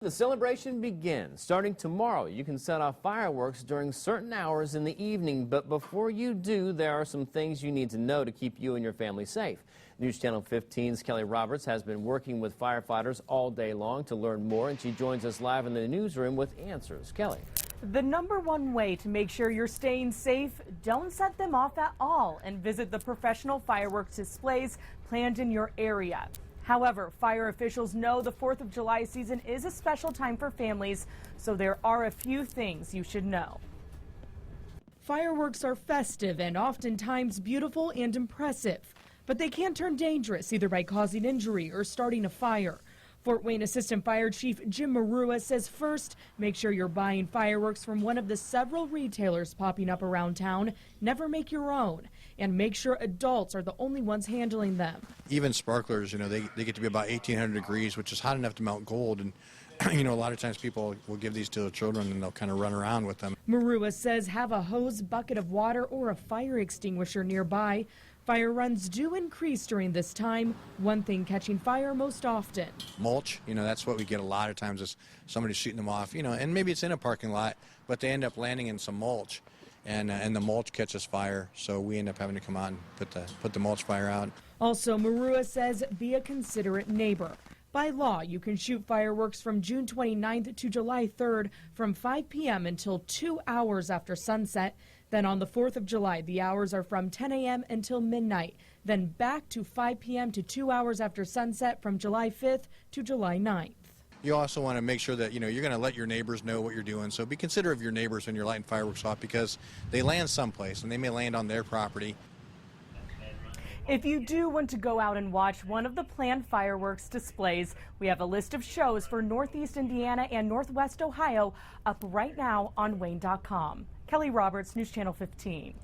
The celebration begins. Starting tomorrow, you can set off fireworks during certain hours in the evening, but before you do, there are some things you need to know to keep you and your family safe. News Channel 15's Kelly Roberts has been working with firefighters all day long to learn more, and she joins us live in the newsroom with answers. Kelly. The #1 way to make sure you're staying safe, don't set them off at all and visit the professional fireworks displays planned in your area. However, fire officials know the 4th of July season is a special time for families, so there are a few things you should know. Fireworks are festive and oftentimes beautiful and impressive, but they can turn dangerous either by causing injury or starting a fire. Fort Wayne Assistant Fire Chief Jim Marua says first, make sure you're buying fireworks from one of the several retailers popping up around town. Never make your own, and make sure adults are the only ones handling them. Even sparklers, they get to be about 1,800 degrees, which is hot enough to melt gold. And, a lot of times people will give these to their children and they'll kind of run around with them. Marua says have a hose, bucket of water, or a fire extinguisher nearby. Fire runs do increase during this time. One thing catching fire most often. Mulch, that's what we get a lot of times is somebody shooting them off, and maybe it's in a parking lot, but they end up landing in some mulch. And the mulch catches fire, so we end up having to come out and put the mulch fire out. Also, Marua says be a considerate neighbor. By law, you can shoot fireworks from June 29th to July 3rd from 5 p.m. until 2 hours after sunset. Then on the 4th of July, the hours are from 10 a.m. until midnight. Then back to 5 p.m. to 2 hours after sunset from July 5th to July 9th. You also want to make sure that, you're going to let your neighbors know what you're doing. So be considerate of your neighbors when you're lighting fireworks off because they land someplace and they may land on their property. If you do want to go out and watch one of the planned fireworks displays, we have a list of shows for Northeast Indiana and Northwest Ohio up right now on Wayne.com. Kelly Roberts, News Channel 15.